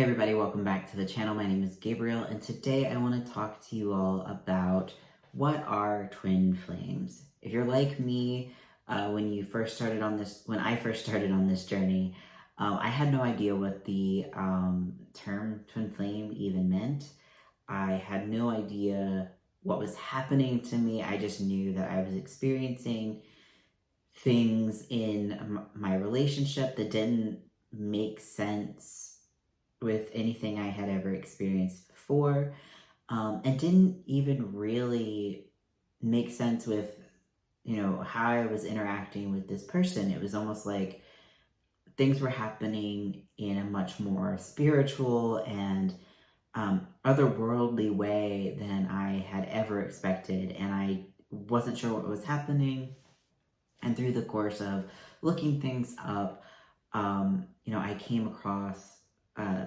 Hey everybody, welcome back to the channel. My name is Gabriel, and today I want to talk to you all about what are twin flames. If you're like me, when I first started on this journey, I had no idea what the term twin flame even meant. I had no idea what was happening to me. I just knew that I was experiencing things in my relationship that didn't make sense with anything I had ever experienced before, and didn't even really make sense with, how I was interacting with this person. It was almost like things were happening in a much more spiritual and otherworldly way than I had ever expected, and I wasn't sure what was happening. And through the course of looking things up, I came across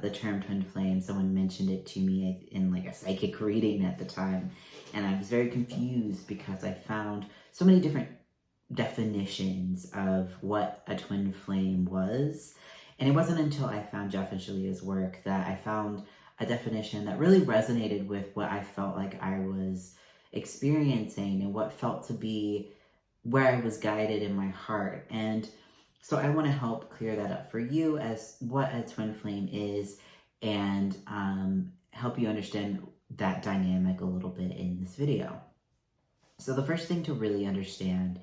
the term twin flame. Someone mentioned it to me in like a psychic reading at the time, and I was very confused because I found so many different definitions of what a twin flame was. And it wasn't until I found Jeff and Shalia's work that I found a definition that really resonated with what I felt like I was experiencing and what felt to be where I was guided in my heart. And so I want to help clear that up for you as what a twin flame is, and help you understand that dynamic a little bit in this video. So the first thing to really understand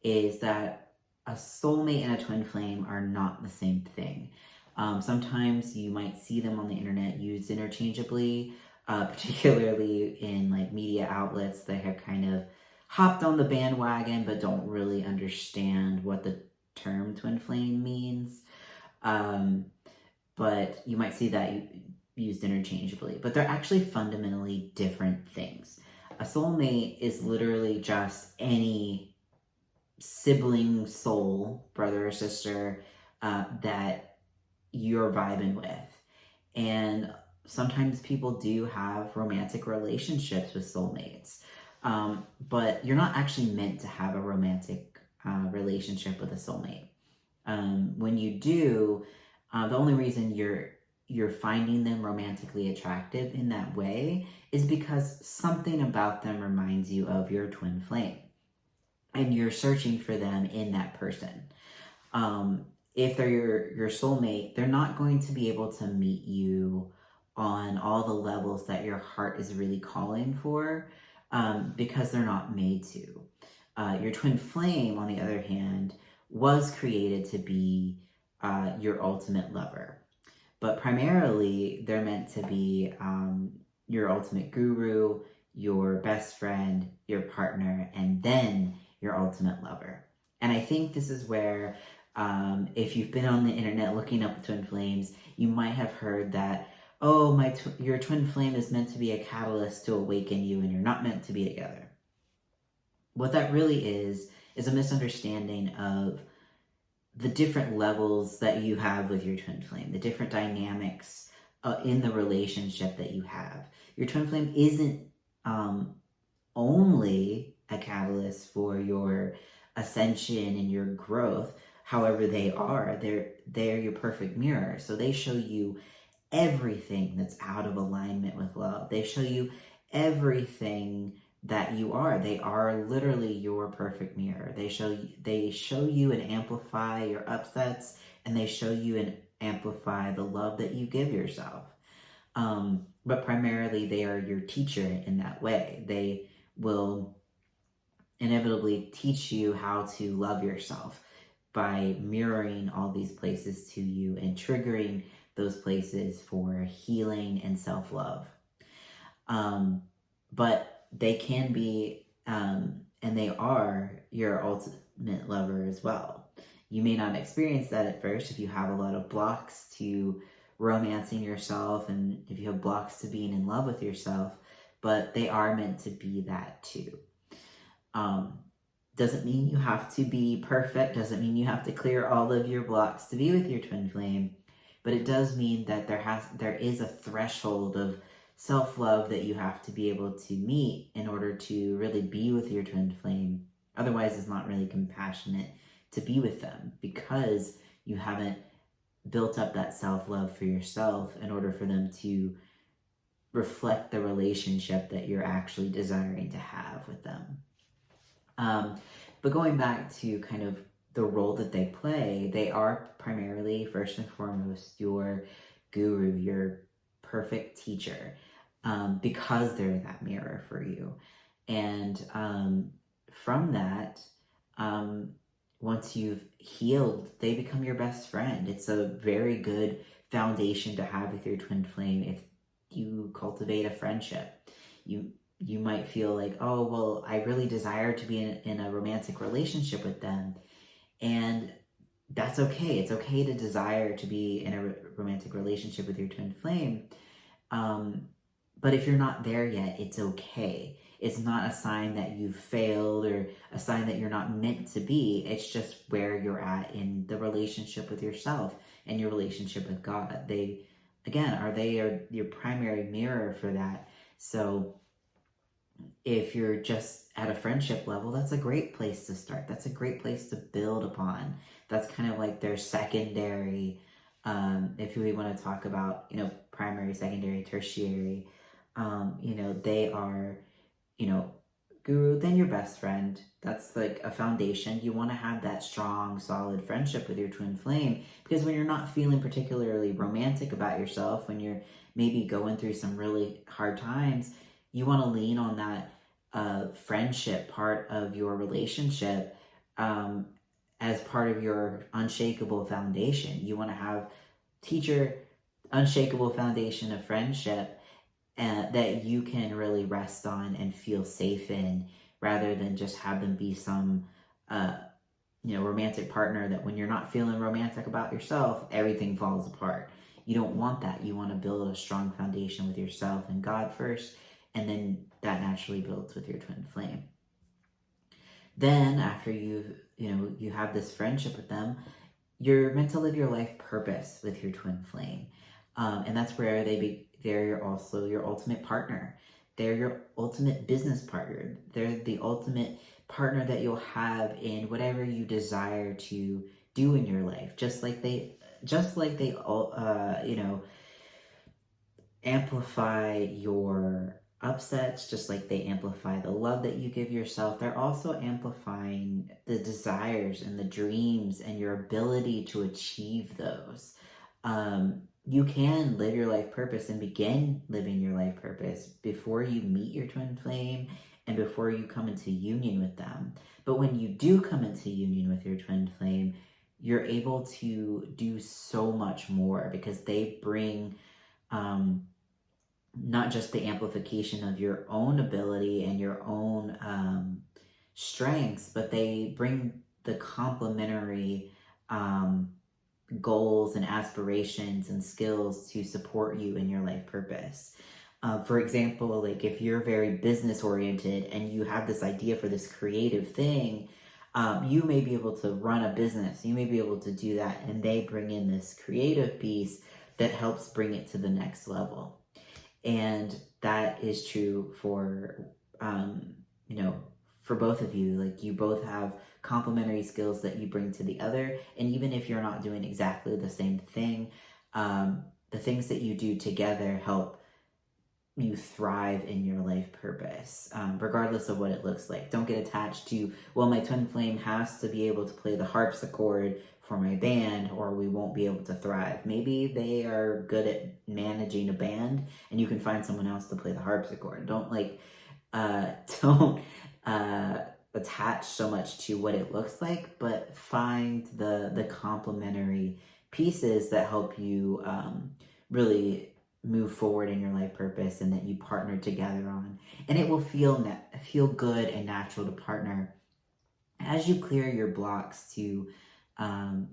is that a soulmate and a twin flame are not the same thing. Sometimes you might see them on the internet used interchangeably, particularly in like media outlets that have kind of hopped on the bandwagon but don't really understand what the term twin flame means. But you might see that used interchangeably, but they're actually fundamentally different things. A soulmate is literally just any sibling soul, brother or sister, that you're vibing with. And sometimes people do have romantic relationships with soulmates, but you're not actually meant to have a romantic relationship with a soulmate. When you do, the only reason you're finding them romantically attractive in that way is because something about them reminds you of your twin flame, and you're searching for them in that person. If they're your soulmate, they're not going to be able to meet you on all the levels that your heart is really calling for, because they're not made to. Your twin flame, on the other hand, was created to be your ultimate lover. But primarily, they're meant to be your ultimate guru, your best friend, your partner, and then your ultimate lover. And I think this is where, if you've been on the internet looking up twin flames, you might have heard that, oh, your twin flame is meant to be a catalyst to awaken you, and you're not meant to be together. What that really is a misunderstanding of the different levels that you have with your twin flame, the different dynamics in the relationship that you have. Your twin flame isn't only a catalyst for your ascension and your growth. However, they're your perfect mirror. So they show you everything that's out of alignment with love. They show you everything that you are. They are literally your perfect mirror. They show you and amplify your upsets, and they show you and amplify the love that you give yourself. But primarily, they are your teacher in that way. They will inevitably teach you how to love yourself by mirroring all these places to you and triggering those places for healing and self-love. But they can be, and they are your ultimate lover as well. You may not experience that at first if you have a lot of blocks to romancing yourself and if you have blocks to being in love with yourself, but they are meant to be that too. Doesn't mean you have to be perfect, doesn't mean you have to clear all of your blocks to be with your twin flame, but it does mean that there is a threshold of self-love that you have to be able to meet in order to really be with your twin flame. Otherwise, it's not really compassionate to be with them because you haven't built up that self-love for yourself in order for them to reflect the relationship that you're actually desiring to have with them. But going back to kind of the role that they play, they are primarily, first and foremost, your guru, your perfect teacher, because they're that mirror for you. And from that, once you've healed, they become your best friend. It's a very good foundation to have with your twin flame if you cultivate a friendship. You might feel like, oh, well, I really desire to be in a romantic relationship with them. And that's okay. It's okay to desire to be in a romantic relationship with your twin flame. But if you're not there yet, it's okay. It's not a sign that you've failed or a sign that you're not meant to be. It's just where you're at in the relationship with yourself and your relationship with God. They, again, are your primary mirror for that. So if you're just at a friendship level, that's a great place to start. That's a great place to build upon. That's kind of like their secondary, if we want to talk about, primary, secondary, tertiary, they are, guru, then your best friend. That's like a foundation. You want to have that strong, solid friendship with your twin flame, because when you're not feeling particularly romantic about yourself, when you're maybe going through some really hard times, you want to lean on that friendship part of your relationship as part of your unshakable foundation. You want to have teacher, unshakable foundation of friendship that you can really rest on and feel safe in, rather than just have them be some romantic partner that when you're not feeling romantic about yourself, everything falls apart. You don't want that. You want to build a strong foundation with yourself and God first, and then that naturally builds with your twin flame. Then after you have this friendship with them, you're meant to live your life purpose with your twin flame, and that's where they're also your ultimate partner. They're your ultimate business partner. They're the ultimate partner that you'll have in whatever you desire to do in your life. Just like they amplify your upsets, just like they amplify the love that you give yourself. They're also amplifying the desires and the dreams and your ability to achieve those. You can live your life purpose and begin living your life purpose before you meet your twin flame and before you come into union with them. But when you do come into union with your twin flame, you're able to do so much more, because they bring not just the amplification of your own ability and your own strengths, but they bring the complementary goals and aspirations and skills to support you in your life purpose. For example, like if you're very business oriented and you have this idea for this creative thing, you may be able to run a business. You may be able to do that, and they bring in this creative piece that helps bring it to the next level. And that is true for for both of you. Like, you both have complementary skills that you bring to the other, and even if you're not doing exactly the same thing, the things that you do together help you thrive in your life purpose, regardless of what it looks like. Don't get attached to, well, my twin flame has to be able to play the harpsichord for my band or we won't be able to thrive. Maybe they are good at managing a band and you can find someone else to play the harpsichord. Don't attach so much to what it looks like, but find the complementary pieces that help you really move forward in your life purpose and that you partner together on. And it will feel good and natural to partner as you clear your blocks to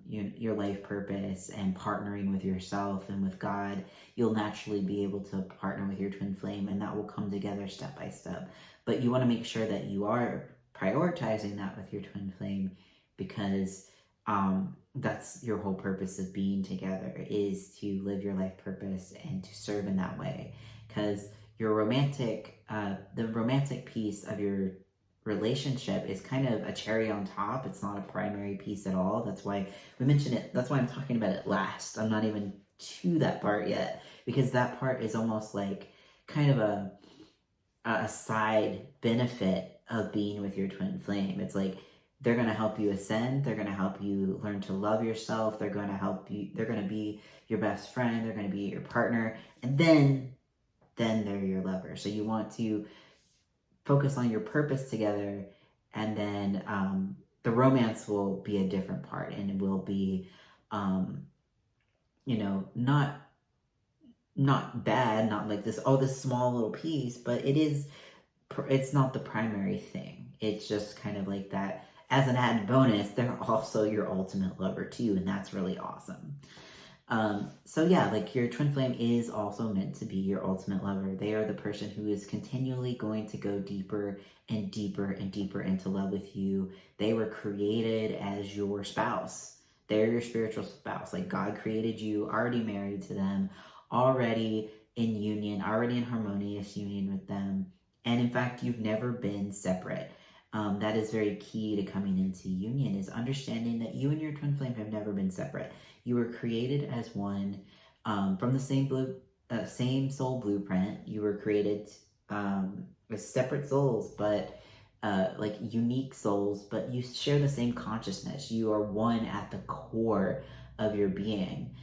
your life purpose and partnering with yourself and with God. You'll naturally be able to partner with your twin flame, and that will come together step by step. But you want to make sure that you are prioritizing that with your twin flame, because that's your whole purpose of being together, is to live your life purpose and to serve in that way. Because your the romantic piece of your relationship is kind of a cherry on top. It's not a primary piece at all. That's why we mention it. That's why I'm talking about it last. I'm not even to that part yet, because that part is almost like kind of a side benefit of being with your twin flame. It's like they're going to help you ascend. They're going to help you learn to love yourself. They're going to help you. They're going to be your best friend. They're going to be your partner. And then they're your lover. So you want to focus on your purpose together, and then the romance will be a different part, and it will be, not bad, not like this small little piece, but it's not the primary thing. It's just kind of like that as an added bonus. They're also your ultimate lover too, and that's really awesome. So yeah, like your twin flame is also meant to be your ultimate lover. They are the person who is continually going to go deeper and deeper and deeper into love with you. They were created as your spouse. They're your spiritual spouse. Like God created you, already married to them, already in union, already in harmonious union with them. And in fact, you've never been separate. That is very key to coming into union, is understanding that you and your twin flame have never been separate. You were created as one, from the same soul blueprint. You were created as separate souls, but like unique souls, but you share the same consciousness. You are one at the core of your being.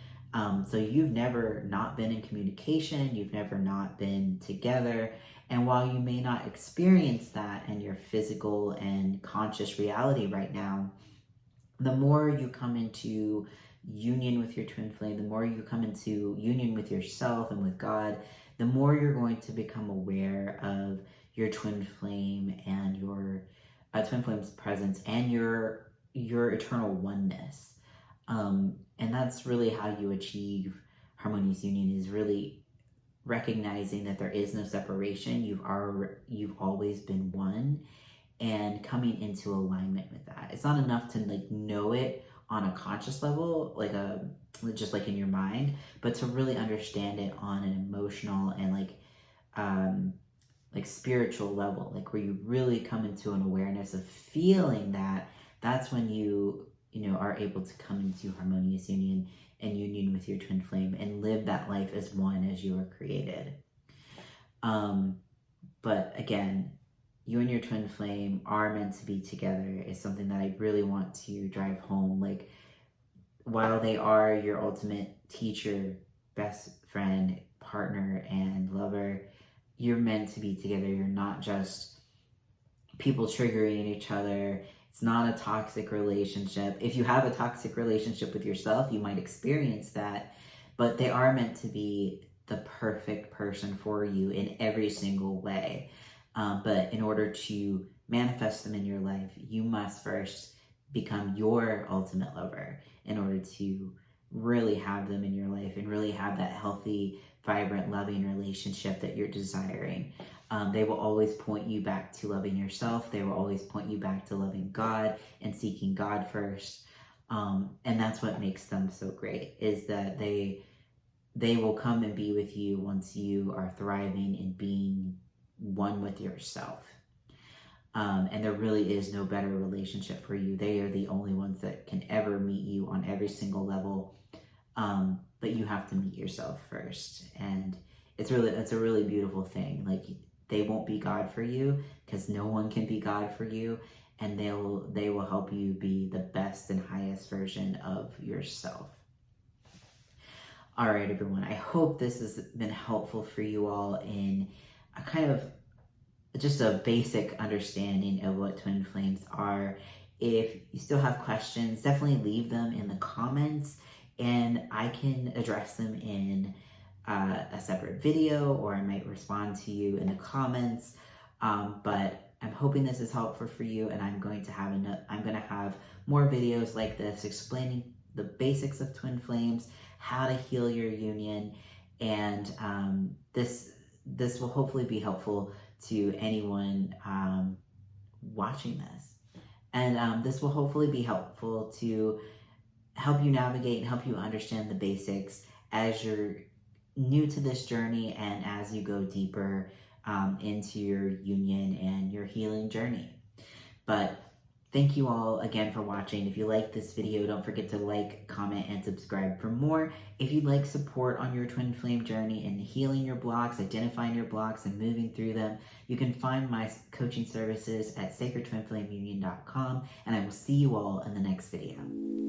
So you've never not been in communication. You've never not been together. And while you may not experience that in your physical and conscious reality right now, the more you come into union with your twin flame, the more you come into union with yourself and with God, the more you're going to become aware of your twin flame and your twin flame's presence and your eternal oneness. And that's really how you achieve harmonious union, is really recognizing that there is no separation. You've always been one, and coming into alignment with that. It's not enough to like know it on a conscious level, like just like in your mind, but to really understand it on an emotional and like spiritual level, like where you really come into an awareness of feeling that. That's when you are able to come into harmonious union and union with your twin flame and live that life as one, as you were created. But again, you and your twin flame are meant to be together is something that I really want to drive home. Like, while they are your ultimate teacher, best friend, partner, and lover, you're meant to be together. You're not just people triggering each other. It's not a toxic relationship. If you have a toxic relationship with yourself, you might experience that, but they are meant to be the perfect person for you in every single way. But in order to manifest them in your life, you must first become your ultimate lover in order to really have them in your life and really have that healthy, vibrant, loving relationship that you're desiring. They will always point you back to loving yourself. They will always point you back to loving God and seeking God first. And that's what makes them so great, is that they will come and be with you once you are thriving and being one with yourself. And there really is no better relationship for you. They are the only ones that can ever meet you on every single level. But you have to meet yourself first. And it's a really beautiful thing. Like, they won't be God for you, because no one can be God for you. And they will help you be the best and highest version of yourself. All right, everyone. I hope this has been helpful for you all in a kind of just a basic understanding of what twin flames are. If you still have questions, definitely leave them in the comments, and I can address them in a separate video, or I might respond to you in the comments. But I'm hoping this is helpful for you, and I'm going to have more videos like this explaining the basics of twin flames, how to heal your union, and this will hopefully be helpful to anyone watching this. And this will hopefully be helpful to help you navigate and help you understand the basics as you're new to this journey and as you go deeper into your union and your healing journey. But thank you all again for watching. If you like this video, don't forget to like, comment, and subscribe for more. If you'd like support on your twin flame journey and healing your blocks, identifying your blocks, and moving through them, you can find my coaching services at sacredtwinflameunion.com, and I will see you all in the next video.